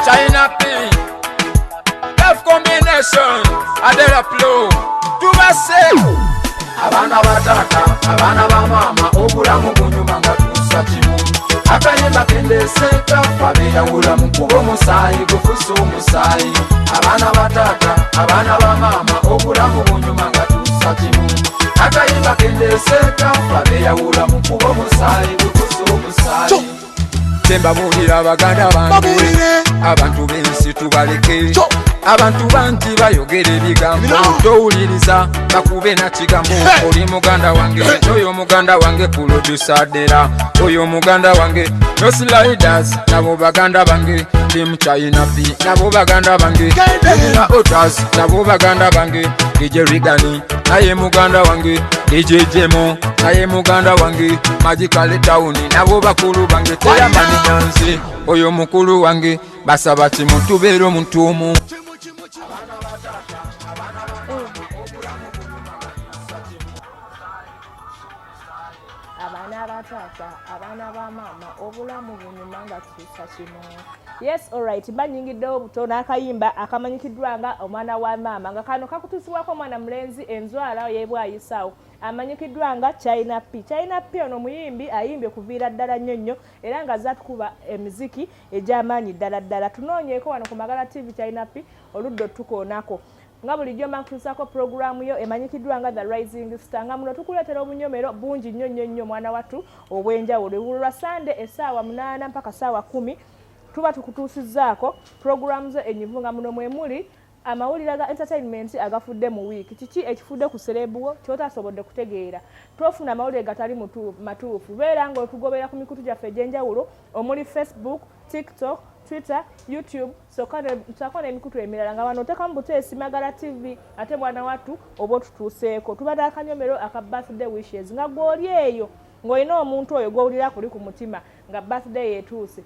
China P, F combination, Adela Plo, Tubase. Abana batata, abana ba mama, obulamu bunyuma nga tusa kimu. Akayimba kendeseka, babeyawula mu kuba omusaayi, gufusa omusaayi. Abana batata, abana ba mama, obulamu bunyuma nga tusa kimu. Akayimba kendeseka, babeyawula mu kuba omusaayi, gufusa omusaayi. Tembabulira abaganda bange, abantu b'ensi tubaleke. Abantu bangi bayogera ebigambo towuliriza bakube na kigambo. Oli muganda wange, oyo muganda wange producer Adela, oyo muganda wange Los Riders, nabo baganda bange. Team China P, nabo baganda bange. Team Otters, nabo baganda bange. DJ Rigani, naye muganda wange. DJ Jemo, naye muganda wange. Magical Town, nabo bakulu bange. Teyamani Nyanzi, oyo mukulu wange. Basaba kimu tubeera omuntu omu. Abana batata, abana ba mama, obulamu bunyuma nga tusa kino. Yes, alright. Banyingiddewo butono akayimba akamanyikiddwa nga omwana wa maama nga kano kakutusibwako omwana mulenzi enzwala yebwayisawo amanyikiddwa nga China P. China P ono muyimbi ayimbye kuviira ddala nnyo era nga zatukuba emiziki egy'amaanyi ddala. Tunoonyeeko wano ku Magala TV China P oluddo tukoonako. Nga bulijjo mankusako programu yo emanyikiddwa nga The Rising Star. Nga muno tukuleetera obunyomero bungi nnyo mwana wattu obw'enjawulo. Lwa Sunday essaawa 8 mpaka ssaawa 10 tuba tukutuusizzaako programu zo enyivu nga muno mwe muli amawulire ga entertainment agafudde mu wiiki. Kiki ekifudde ku serebuwo kyotasobodde kutegeera. Twofuna amawulire gatali matuufu. Beera ng'otugobera ku mikutu gyaffe egy'enjawulo omuli Facebook, TikTok, Twitter, YouTube, soko n'emikutu emirala nga wano otekamu buteesi Magala TV ate mwana wattu oba otutuuseeko. Tubadde akanyomero aka birthday wishes nga gw'oli eyo ng'olina omuntu oyo gw'owulira kuli ku mutima nga birthday yeetuuse.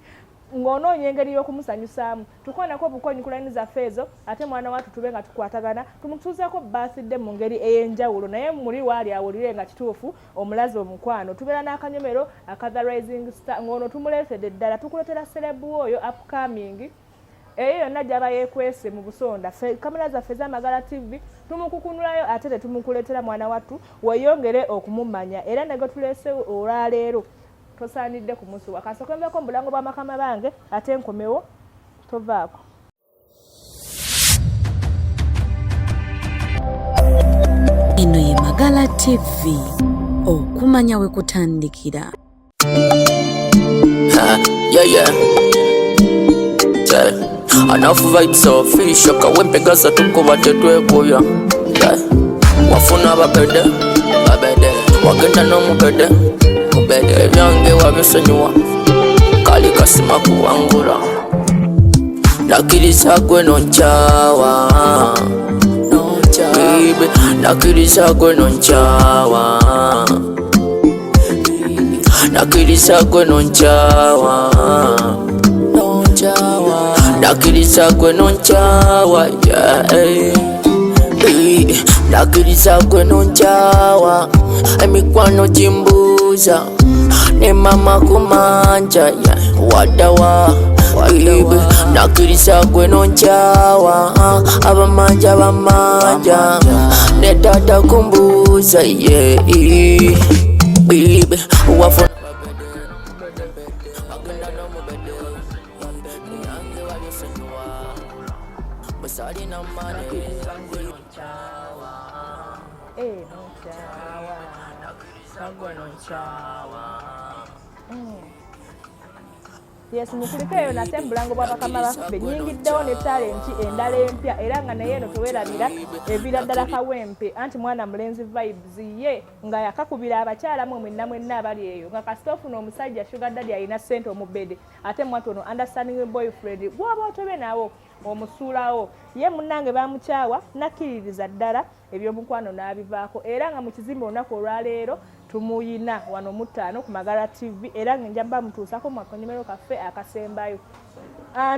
Ng'onoonya engeri y'okumusanyusaamu. Tukoonako obukonyi ku layini zaffe ezo ate mwana wattu tube nga tukwatagana tumutuuzeeko birthday mu ngeri ey'enjawulo naye muli waali awulire nga kituufu omulaze omukwano. Tubeera n'akanyomero aka The Rising Star ng'ono tumuleetedde ddala tukuleetera serebu oyo upcoming eyo yonna gy'aba yeekwese mu busonda. Kamera zaffe z'Amagala TV tumukukunulayo ate tetumukuleetera mwana wattu weeyongere okumumanya era ne gwe tuleese olwaleero tosaanidde kumusuwa. Kansokembeko mu bulango bwa makama bange ate enkomewo tovaako. Eno ye Magala TV, okumanya we kutandikira. Enough vibes of fish, shoka wempegasa tukuba tetwekuya. Wafuna babede, wagenda n'omubede mubede ebyange wabisonyiwa kali kasima kuwangula nakiriza gwe nonkyawa baby nakiriza gwe nonkyawa nakiriza gwe nonkyawa nakiriza gwe nonkyawa nakiriza gwe nonkyawa emikwano gimbuuza ne mama kumanja wadawa baby nakiriza gwe nonkyawa abamanja bamanja ne tata kumbuuza baby wafuna Yes, mukulikeyo nate mubulango bwa bakama baffe nyingiddewo ne talenti endala empya era nga naye eno tewerabira evira ddala kawempe anti mwana mulenzi vibes ye nga yakakubira abakyala mwenna abali eyo nga kasita ofuna omusajja sugar daddy alina ssente omubede ate mwatu ono understanding boyfriend bw'oba otobe nawo omusuulawo ye munnange bamukyawa nakkiririza ddala ebyomukwano n'abivaako era nga mu kizimbe olunaku olwaleero tumuyina wano mu 5 ku Magala TV era nja mba mutuusako mu akanyomero kaffe akasembayo.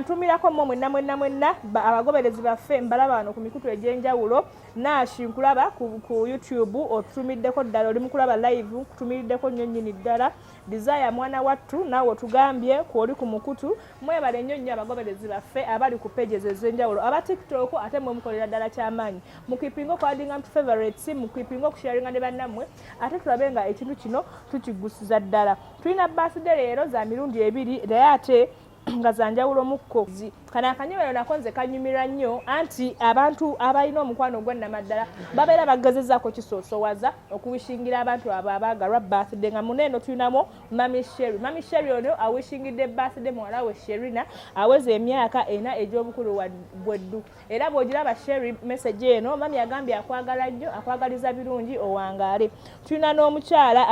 Ntumirako mmwe mwenna abagoberezi baffe mbalaba wano ku mikutu egy'enjawulo. Naashi nkulaba ku YouTube otutumiddeko ddala oli mukulaba live kutumiriddeko nnyo nnyini ddala. Desire mwana wattu naawe otugambye kwoli ku mukutu. Mwebale nnyo nnyo abagoberezi baffe abali ku pages ez'enjawulo aba TikTok ate mwe mukolera ddala kyamaanyi. Mukipinga okuadinga mu favorites, mukipinga okusharinga ne bannammwe ate tulabe nga ekintu kino tukigusiza ddala. Tulina birthday leero za mirundi 2 naye ate nga zanjawulo mukko. Kana akanyomero nako nze kanyumira nnyo anti abantu abalina omukwano ogw'ennamaddala babeera bagezezaako kisoosowaza okuwishingira abantu abo abaagalwa birthday nga muneeno tulinamu Mami Sherry. Mami Sherry ono awishingidde birthday muwala we Sherina aweza emyaka 4 egy'obukulu bweddu. Era bw'ogiraba Sherry message eno mami agambye akwagala nnyo akwagaliza birungi owangaale. Tulina n'omukyala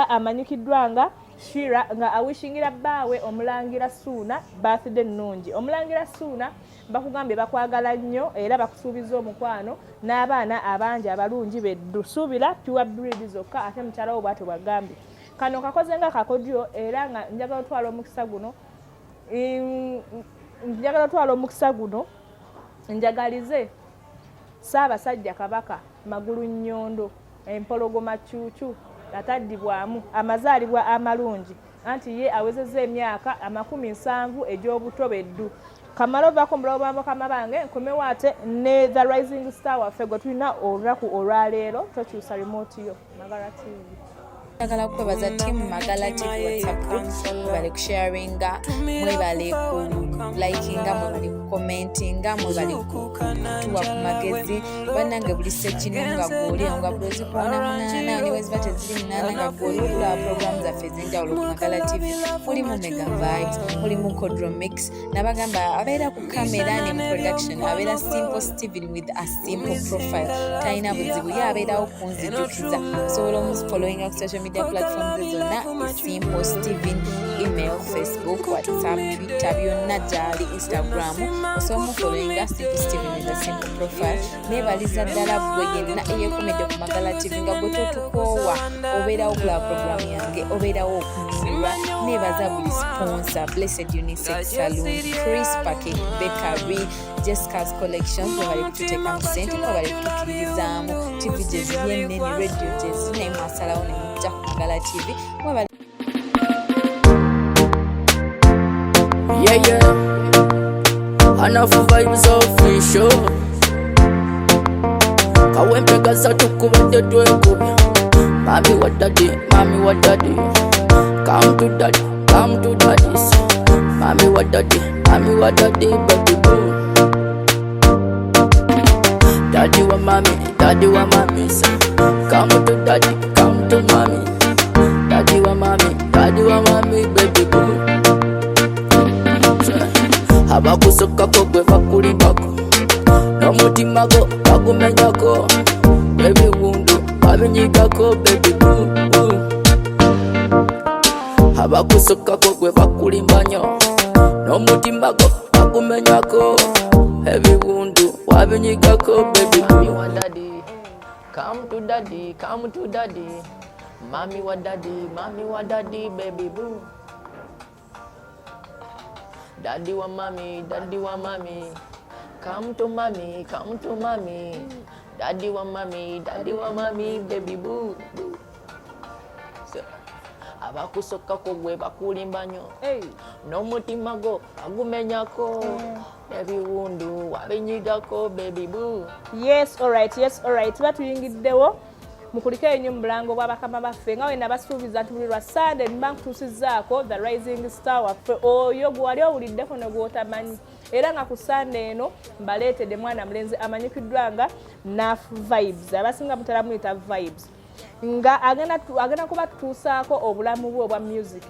amanyikiddwa nga Shira nga awishingira baawe omulangira Suuna birthday nnungi. Omulangira Suuna bakugambye bakwagala nnyo era bakusuubiza omukwano n'abaana abangi abalungi beddu. Suubira pure breed zokka ate mukyala wo bw'atyo bwagambye. Kano kakoze nga kakodyo era nga njagala otwala omukisa guno njagalize Ssaabasajja Kabaka Magulu Nnyondo empologoma Cuucu ataddibwamu amazaalibwa amalungi anti ye awezezza emyaka 70 egy'obuto beddu. Kamalova mulawo kamabange nkomewo ate ne The Rising Star waffe gwe tulina olunaku olwaleero tokyusa remote yo Magala TV. Njagala kwebaza tiimu Magala TV WhatsApp group mwebale kusharinga, mwebale ku likinga, mwebale ku commentinga, mwebale kutuwa ku magezi. Bannange buli ssekino nga gwoli nga bulozi kuwona munaana ne weziba teziri munaana nga gwoli okulaba program zaffe ez'enjawulo ku Magala TV. Mulimu Mega Vibes, mulimu Kodro Mix, nabagamba abeera ku kamera ne mu production abeera Simple Steven with a simple profile. Talina buzibu ye abeerawo kunzijukiza. Osobola omufollowinga ku social media platforms zonna Simple Steven, email, Facebook, WhatsApp, Twitter, byonna gyali, Instagram. Osobola omufollowinga Simple Steven with a simple profile. Neebaliza ddala bwe yenna eyeekomedde ku Magala TV nga gwe totukoowa obeerawo okulaba programu yange obeerawo okunyumirwa. Neebaza buli sponsor Blessed Unisex Saloon, Chris Packing Bakery, Jessica's Collections bwe kututeeka mu ssente nga bali kutukkiririzaamu TV gye ziri ennene, radio gye ziri naye mwasalawo ne mujja ku Magala TV. Enough vibes official. Kawempe gaza tukubadde twekubya. Mami wa daddy. Come to daddy. Mami wa daddy, baby boo. Daddy wa mami, say. Come to daddy, come to mami. Daddy wa mami, baby boo. Abakusokako gwe bakulimbako n'omutima go bagumenyako ebiwundu babinyigako baby boo. Abakusokako gwe bakulimba nnyo n'omutima go bagumenyako ebiwundu wabinyigako baby boo. Mami wa daddy, come to daddy. Mami wa daddy, baby boo. Daddy wa mami, come to mami. Daddy wa mami, baby boo. Abakusokako gwe bakulimba nnyo n'omutima go bagumenyako ebiwundu wabinyigako baby boo. Yes, all right. Tuba tuyingiddewo mukulikeyo nnyo mu bulango bw'abakama baffe nga wena basuubiza nti buli lwa Sunday mba nkutuusizzaako The Rising Star waffe oyo gwe wali owuliddeko ne gw'otamanyi. Era nga ku Sunday eno mbaleetedde mwana mulenzi amanyikiddwa nga Naf Vibes. Abasinga mutalamuyita Vibes. Nga agenda kuba tutuusaako obulamu bwe obwa music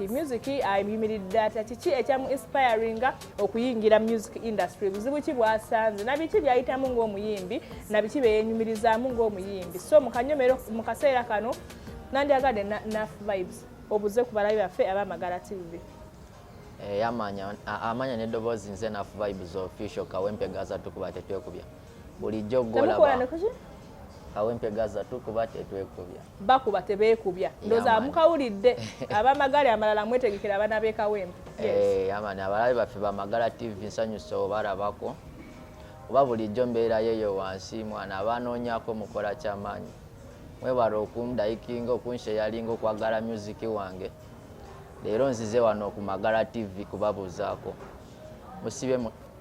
ayimiridde atya kiki ekyamu inspiringa okuyingira music industry, buzibu ki bwasanze na biki byayitamu ng'omuyimbi na biki byeyenyumirizaamu ng'omuyimbi. So mu kanyomero mu kaseera kano nandyagadde Naf Vibes obuze ku balabi baffe aba Magala TV. Amanya n'eddoboozi nze Naf Vibes official Kawempe gaza tukuba tetwekubya bulijjo kawempe gaza tukuba tetwekubya bakuba tebeekubya ndoza mukawulidde abamagale amalala mwetegekera abaana b'ekawempe amani abalabe baffe bamagala TV nsanyusa obalabako oba bulijjo mbeerayo eyo wansi mwana abanoonyako mukola kyamaanyi mwebala okundayikinga okunsheyalinga okwagala musiki wange leero nzize wano okumagala TV kubabuuzaako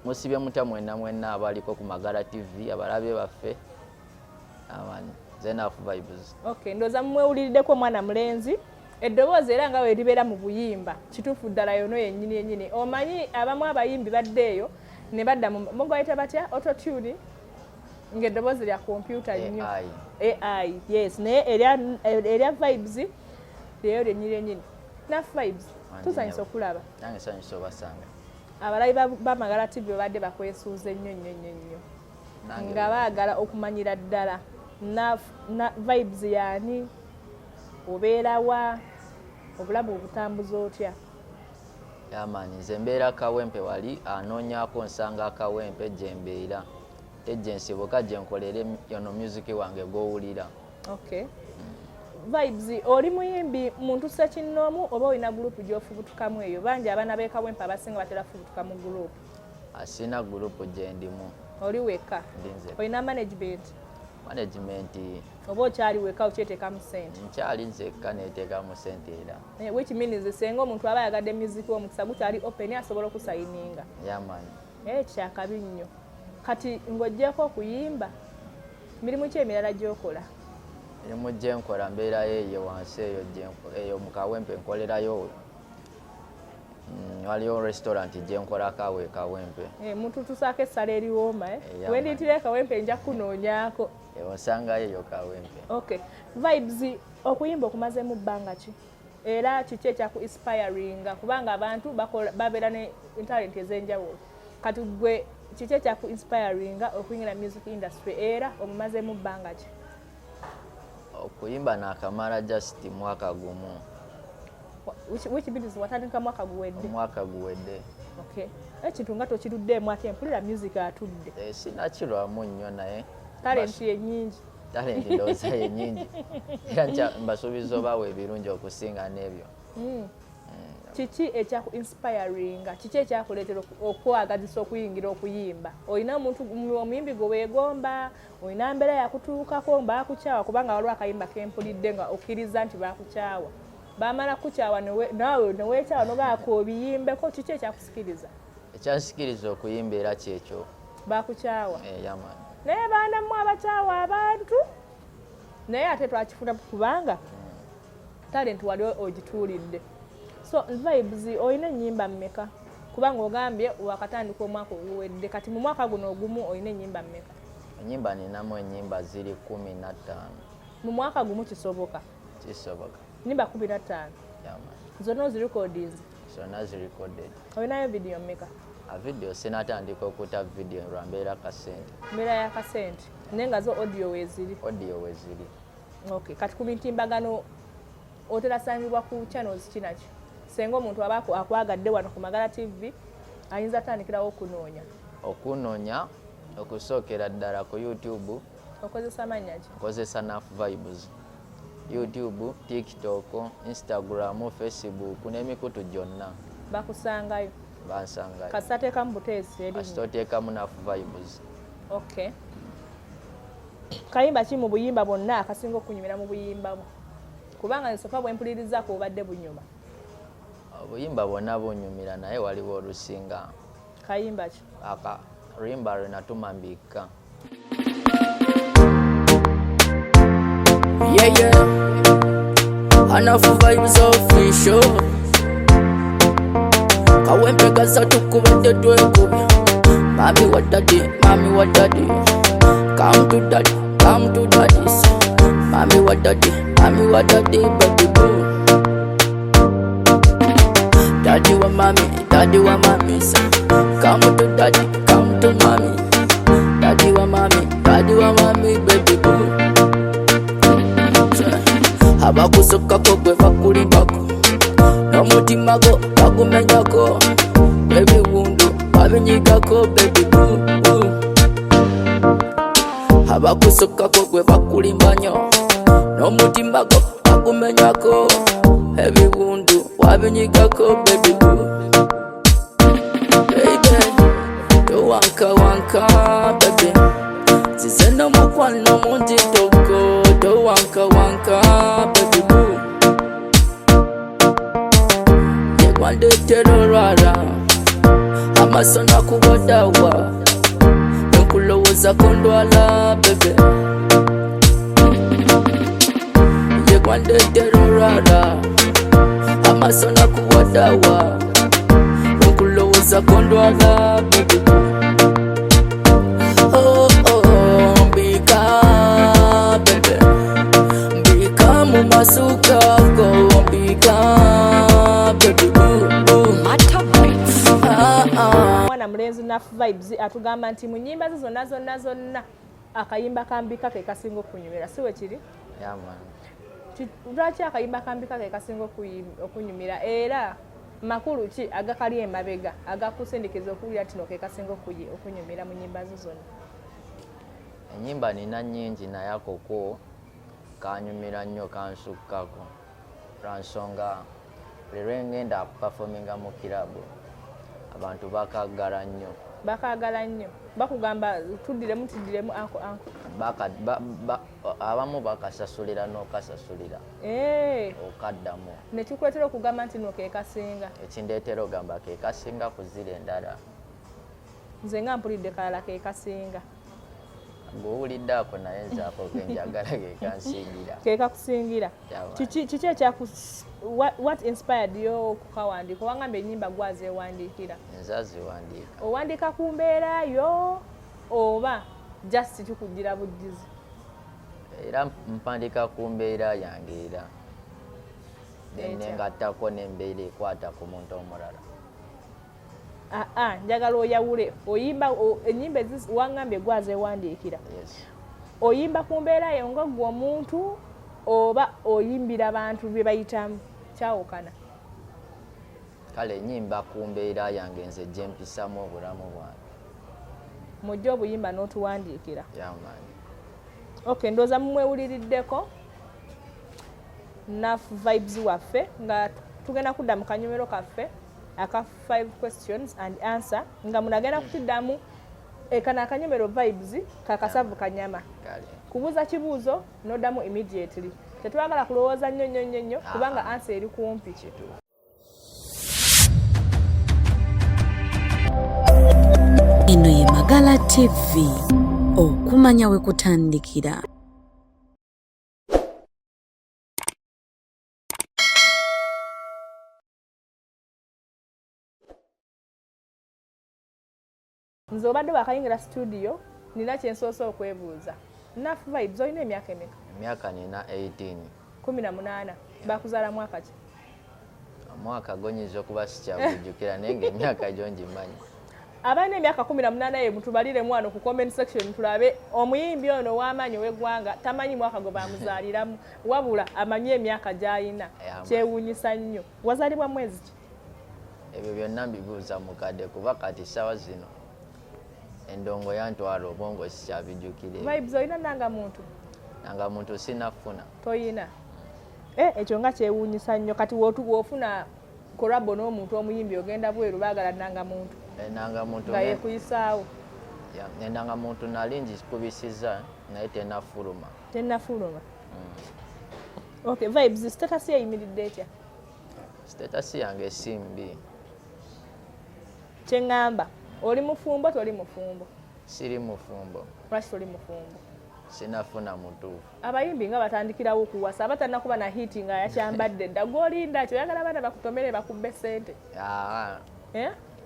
musibye mutya mwenna abaliko ku Magala TV abalabe baffe amani Enough Vibes. Okay, ndoza mwewuliddeko mwana mulenzi eddoboozi era nga weribeera mu buyimba kituufu ddala yono yennyini omanyi abamu abayimbi baddeeyo ne badda mugayita batya autotune ng'eddoboozi lya kompyuta nnyo AI yes naye erya Vibes lyeyo lyennyini na Vibes tusanyusa okulaba nange sanyusa obasanga abalabi ba Magala TV badde bakwesuuza nnyo nga baagala okumanyira ddala na Vibes yaani obeera wa obulamu obutambuza otya yamaani nze mbeera kawempe wali anoonyaako nsanga akawempe gye mbeera tejje nsibuka gye nkolere yono musiki wange gw'owulira. Okay. Vibes oli muyimbi muntu ssekinnoomu oba olina gurupu gy'ofubutukamu eyo bangi abaana b'ekawempe abasinga batera fubutuka mu gurupu? Asina gurupu gye ndimu. Oli weka? Ndinze. Olina management? Management oba okyali weka okyeteekamu ssente? Nkyali nzekka neeteekamu ssente era. Which means senga omuntu aba yagadde music w'omukisa gukyali open asobola okusayininga. Yamaani. Kyakabi nnyo. Kati ng'oggyeko okuyimba mirimu ki emirala gy'okola? Mirimu gye nkola mbeerayo eyo wansi eyo mu kawempe nkolerayo waliyo restaurant gye nkolako awo ekawempe. Muntu tusaako essala eriwooma wendiyitira ekawempe nja kunoonyaako. Osangayo eyo kawempe. Okay. Vibes okuyimba okumazeemu bbanga ki? Era kiki ekyaku inspiringa kubanga abantu babeera ne talent ez'enjawulo. Kati gwe kiki ekyaku inspiringa okuyingira music industry era omumazeemu bbanga ki? Okuyimba naakamala just mwaka gumu. Which means watandika mwaka guwedde? Mwaka guwedde. Okay. Ekintu nga tokiruddeemu ate mpulira music atudde. Sinakirwamu nnyo naye. Talent ye nnyingi. Talent ndowooza ye nnyingi. Era mbasuubiza obawa ebirungi okusinga n'ebyo. Kiki ekyaku inspiringa? Kiki ekyakuleetera okwagazisa okuyingira okuyimba? Olina omuntu omuyimbi gwe weegomba, olina mbeera yakutuukako baakukyawa kubanga waliwo akayimba kempulidde nga okkiriza nti baakukyawa. Baamala kukyawa naawe neweekyawa nogaako obiyimbeko, kiki ekyakusikiriza? Ekyansikiriza okuyimba era kyekyo. Baakukyawa? Yamaani. Naye baanamu abakyawa abantu naye ate twakifuna kubanga talent wali ogituulidde. So Vibes olina ennyimba mmeka? Kubanga ogambye wakatandika omwaka oguwedde kati mu mwaka guno ogumu olina ennyimba mmeka? Ennyimba ninamu ennyimba ziri 15. Mu mwaka gumu kisoboka? Kisoboka. Nnyimba 15? Yamaani. Zonna ozirecordings? Zonna zirecorded. Olinayo video mmeka? Video sinatandika okuta video lwa mbeera kasente. Mbeera ya kasente naye nga zo audio weeziri? Audio weeziri. Okay. Kati ku mitimbagano oterasangibwa ku channels kinaki? Senga omuntu aba akwagadde wano ku Magala TV ayinza atandikirawo okunoonya? Okunoonya okusookera ddala ku YouTube. Okozesa mannya ki? Nkozesa Enough Vibes. YouTube, TikTok, Instagram, Facebook n'emikutu gyonna. Bakusangayo? Bansangayo. Kasitateekamu buteesi erinnya? Kasitateekamu Enough Vibes. Okay. Kayimba ki mu buyimba bwonna akasinga okunyumira mu buyimba bwo? Kubanga nsofa bwe mpulirizaako obadde bunyuma. Obuyimba bwonna bunyumira naye waliwo olusinga. Kayimba ki? Luyimba lwe natuma mbikka. Enough Vibes official. Kawempe gaza tukubadde twekubya. Mami wa daddy. Come to daddy. Mami wa daddy, baby boo. Daddy wa mami, say. Come to daddy, come to mommy. Daddy wa mami, baby boo. Abakusokako gwe bakulibako n'omutima go bagumenyako ebiwundu babinyigako baby boo. abakusukako gwe bakulimba nnyo n'omutima gwo bagumenywako ebibundu wabinyigako baby boo baby towankawanka baby zize n'omukwano mungi toko towankawanka baby boo yegwandetera olwala amaso nakuwadawa enkulowooza kondwala bebe yegwandetera olwala amaso nakuwadawa enkulowooza kondwala bebe mbika bebe mbika mu masuka go mbika bebe mwana mulenzi Nafu Vibes atugamba nti mu nnyimba ze zonna akayimba kambika ke kasinga okunyumira siwe kiri lwaki akayimba kambika ke kasinga okunyumira era makulu ki agakali emabega agakusindikiza okuwulira tino ke kasinga okunyumira mu nnyimba ze zonna? Ennyimba nina nnyingi naye akoko kanyumira nnyo kansukkako lwansonga buli lwe ngenda performinga mu kirabu abantu bakagala nnyo bakugamba tuddiremu anko abamu bakasasulira n'okasasulira okaddamu nekikuleetera okugamba nti no kekasinga ekindeetera ogamba kekasinga kuzira endala nze nga mpulidde kalala kekasinga ng'owulidde ako naye nzaako kenjagala kekakusingira kiki what inspired yo okukawandiika owangamba ennyimba gwazeewandiikira? nzaziwandiika. Owandiika ku mbeera yo oba just kikugira bujjuzi? era mpandiika ku mbeera yange era nengattako n'embeera ekwata ku muntu omulala. Njagala oyawule oyimba ennyimba wangambye gwazeewandiikira oyimba ku mbeera yo nga gwe omuntu oba oyimbira abantu bye bayitamu kyawukana? Kale ennyimba ku mbeera yange nze gye mpisamu obulamu bwange mujja obuyimba n'otuwandiikira. Okay, ndowooza mumwewuliriddeko Nafu Vibes waffe nga tugenda kudda mu kanyomero kaffe aka 5 questions and answer nga munagenda kutuddamu ekana akanyomero Vibes kakasavu kanyama kubuuza kibuuzo n'oddamu immediately. Tetwagala kulowooza nnyo kubanga answer eri kumpi. Eno ye Magala TV, okumanya we kutandikira. Nze obadde wakayingira studio nina kyensoose okwebuuza. Nafu Vibes olina emyaka emeka? Emyaka nina 18. 18. Bakuzaala mwaka ki? Mwaka gonyiza okuba sikyabujjukira naye ng'emyaka gyo ngimanyi. Abaana emyaka 18 ye mutubaliremu wano ku comment section tulabe omuyimbi ono w'amaanyi ow'eggwanga tamanyi mwaka gwe bamuzaaliramu wabula amanyi emyaka gy'ayina. Kyewuunyisa nnyo. Wazaalibwa mwezi ki? Ebyo byonna mbibuuza mukadde kuba kati ssaawa zino endongo yantwala obwongo sikyabijjukire. Vibes olina nangamuntu? Nangamuntu sinafuna. Toyina? Ekyo nga kyewuunyisa nnyo kati wofuna kolabo n'omuntu omuyimbi ogenda bweru baagala nangamuntu. Nangamuntu nga yekuyisaawo. Nangamuntu nali ngikubisiza naye tenafuluma. Tenafuluma? Okay, Vibes status eyimiridde etya? Status yange simbi. Kyeŋŋamba oli mufumbo toli mufumbo? Siri mufumbo. Lwaki toli mufumbo? Sinafuna mutuufu. Abayimbi nga batandikirawo okuwasa abatannakuba na hiti nga yakyambadde dda gw'olinda kyo oyagala abaana bakutomere bakubbe ssente?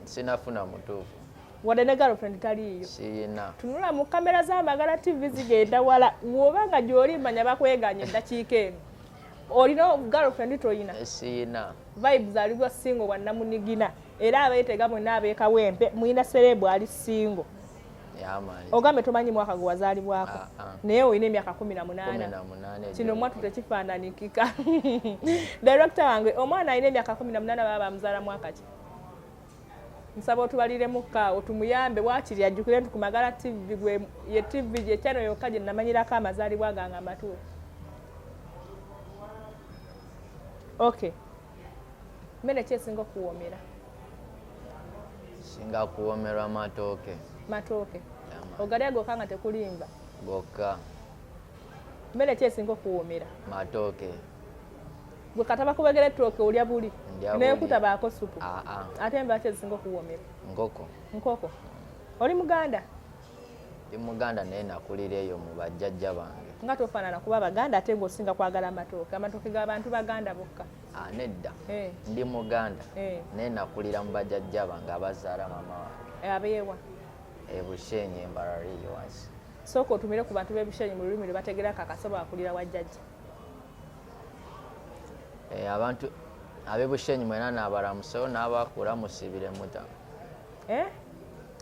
Sinafuna mutuufu. Wadde ne girlfriend taliiyo? Siyina. Tunula mu kamera z'Amagala TV zigenda wala bw'oba nga gy'oli manya bakweganya eddakiika eno. Olina girlfriend toyina? Siyina. Vibes alibwa singo wa namunigina era abeetega mwenna abeekawempe muyina serebu ali singo. Ogambe tomanyi mwaka gwe wazaalibwako naye olina emyaka 18. Kino mwatu tekifaananikika. Director wange omwana alina emyaka 18 baba bamuzaala mwaka ki? nsaba otubaliremu kaawo tumuyambe wakiri ajjukire nti ku Magala TV gwe ye TV gye channel yokka gye namanyirako amazaalibwa gange amatuufu. Okay. Mmere ki esinga okuwoomera? Singa kuwomerwa matooke. Matooke. Ogalya gokka nga tekulimba? Gokka. Mmere ki esinga okuwoomera? Matooke. Gwe kataba kubegera ettooke olya buli? Naye kutabaako supu? Ate emba ki ezisinga okuwoomera? Nkoko. Nkoko. Oli Muganda? Ndi Muganda naye nakulira eyo mu bajjajja bange. Nga tofaanana kuba Baganda ate ng'osinga kwagala amatooke. Amatooke g'abantu Baganda bokka. Nedda. Ndi Muganda naye nakulira mu bajjajja bange abazaala mama wange. Abeewa? Bushenyi Mbarali wansi. Sooka otumire ku bantu b'ebushenyi mu lulimi lwe bategerako akasobo akulira wa jjajja. Abantu ab'ebushenyi mwena n'abalamusewo n'abaakula musibire muta.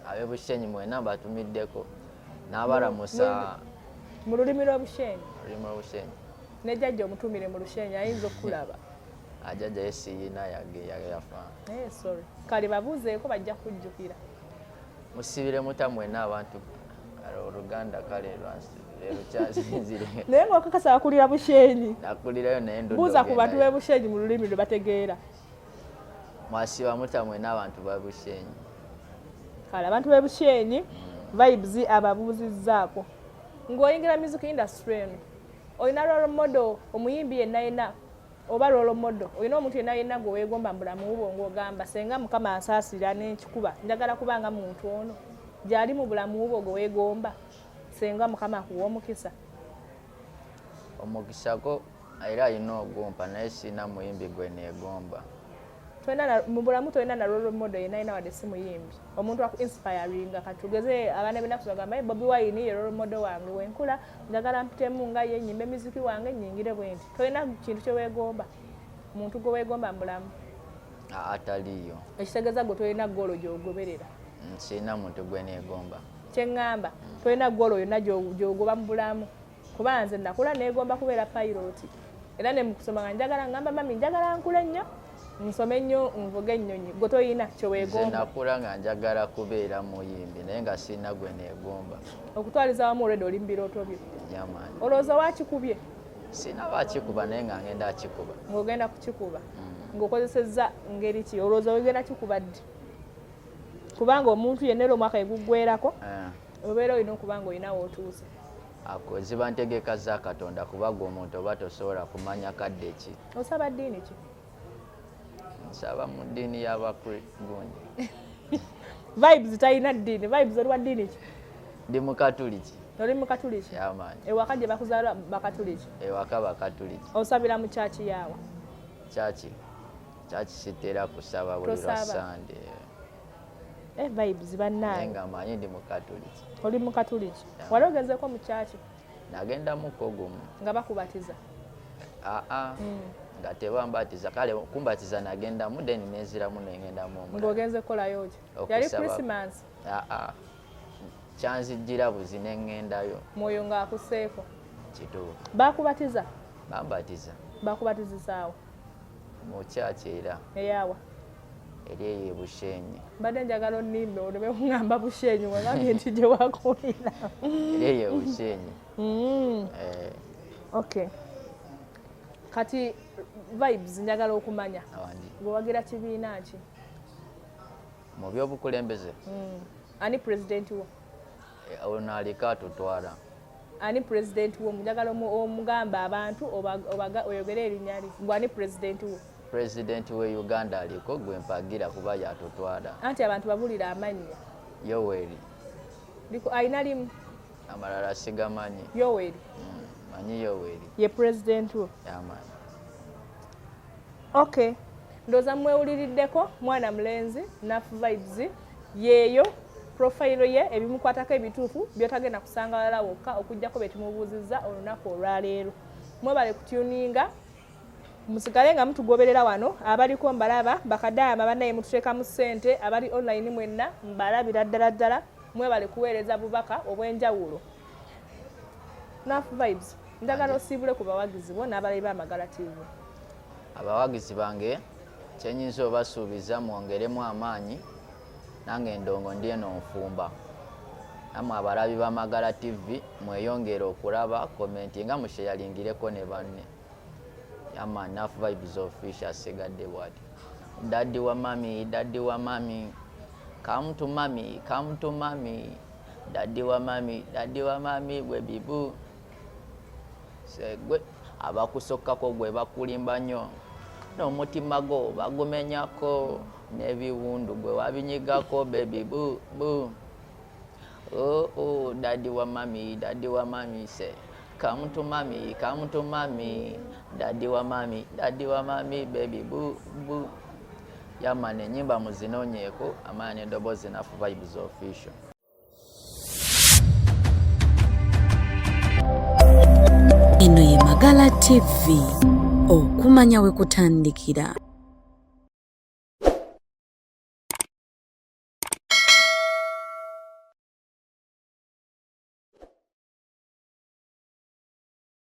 Ab'ebushenyi mwena batumiddeko n'abalamusa mu lulimi lw'Obushenyi. Olulimi lw'Obushenyi. Ne jjajja omutumire mu Lushenyi ayinza okulaba. Ajjajja ye siyina yafa. Sorry. Kale babuuzeeko bajja kujjukira. Musibire muta mwena abantu Oluganda kale lukyasinzire. Naye ng'okakasa akulira Bushenyi. Nakulirayo naye ndoddo. Buuza ku bantu b'Ebushenyi mu lulimi lwe bategeera. Mwasiba muta mwena abantu ba Bushenyi. Kale abantu b'Ebushenyi vibes ababuuzizzaako. Ng'oyingira music industry eno olina role model omuyimbi yenna oba role model olina omuntu yenna gwe weegomba mu bulamu bwo ng'ogamba senga Mukama ansaasira n'ekikuba njagala kubanga muntu ono gy'ali mu bulamu bwo gwe weegomba senga Mukama akuwa omukisa. Omukisa go era alina ogumpa naye sina muyimbi gwe neegomba. Mu bulamu tolina na role model yenna wadde si muyimbi omuntu aku-inspiringa katugeze abaana b'ennaku bagamba Bobi Wine ye role model wange wenkula njagala mpitemu nga ye nnyimbe miziki wange nnyingire bwe nti tolina kintu kye weegomba omuntu gwe weegomba mu bulamu? Ataliyo. Ekitegeeza gwe tolina ggoolo gy'ogoberera? Sirina muntu gwe neegomba. Kye ŋŋamba tolina ggoolo yonna gy'ogoba mu bulamu kuba nze nakula neegomba kubeera piloti era ne mu kusoma nga njagala ŋŋamba mami njagala nkule nnyo nsome nnyo nvuge ennyonyi gwe toyina kye weegomba. Nze nakula nga njagala kubeera muyimbi naye nga sirina gwe neegomba. Okutwaliza wamu olwedde oli mu birooto byo? Nyamaani. Olowooza waakikubye? Sirina baakikuba naye nga ngenda akikuba. Ng'ogenda kukikuba? Ng'okozesezza ngeri ki? Olowooza ogenda kikuba ddi? Kubanga omuntu yenna era omwaka eguggwerako obeera olina okuba nga olina w'otuuse. Ziba ntegeka za Katonda kuba gwe omuntu oba tosobola kumanya kadde ki. Osaba ddiini ki? Nsaba mu ddiini y'Abagundi. Vibes talina ddiini. Vibes oli wa ddiini ki? Ndi Mukatuliki. Oli Mukatuliki? Yamaani. Ewaka gye bakuzaala Bakatuliki? Ewaka Bakatuliki. Osabira mu kyaki yaawa? Kyaki sitera kusaba buli lwa Sande. Vibes bannange. Naye nga manyi ndi Mukatuliki. Oli Mukatuliki? Wali ogenzeeko mu kyaki? Nagendamuko gumu. Nga bakubatiza? Nga tebambatiza kale kumbatiza nagendamu then neziramu nengendamu omulala. Ng'ogenze kukolayo ki? Yali Christmas? Kyanzijjira buzi nengendayo. Mwoyo ng'akuseeko? Kituufu. Bakubatiza? Bambatiza. Bakubatizisaawa? Mu kyaki era. Eyaawa? Eri eyo e Bushenyi. Mbadde njagala onnimbe oleme kuŋŋamba Bushenyi wangambye nti gye wakulira. Eri eyo e Bushenyi. Okay. Kati vibes njagala okumanya. Gwe wagira kibiina ki? Mu by'obukulembeze. Ani president wo? Ono aliko atutwala. Ani president wo? Njagala omugamba abantu oyogere erinnya lye. Gwe ani president wo? President we Uganda aliko gwe mpagira kuba yatutwala. Anti abantu babulira amannya. Yoweri. Ayina limu? Amalala sigamanyi. Yoweri? Manyi Yoweri. Ye president wo? Yamaani. Okay. Ndowooza mwewuliriddeko mwana mulenzi Nafu Vibes yeeyo profile ye ebimukwatako ebituufu byotagenda kusanga wala wokka okujjako bye tumubuuzizza olunaku olwaleero. Mwebale kutuninga musigale nga mutugoberera wano abaliko mbalaba bakadaama bannaye mututeekamu ssente abali online mwenna mbalabira ddala mwebale kuweereza bubaka obw'enjawulo. Nafu Vibes njagala osiibule ku bawagizi bo n'abalabi b'Amagala TV. Abawagizi bange kyenyinza obasuubiza mwongeremu amaanyi nange ndongo ndi eno nfumba. Namwe abalabi ba Magala TV mweyongere okulaba commentinga musheyalingireko ne banne. Yama enough vibes official sigadde bwati. Daddy wa mami, daddy wa mami. Come to mami, come to mami. Daddy wa mami, baby boo. Segwe abakusokkako gwe bakulimba nnyo. N'omutima go bagumenyako n'ebiwundu gwe wabinyigako baby boo boo. Oh, daddy wa mami say, come to mami, daddy wa mami, baby boo boo. Yamane nyimba muzinonyeko amane dobozi na vibes official. Eno ye Magala TV, okumanya we kutandikira.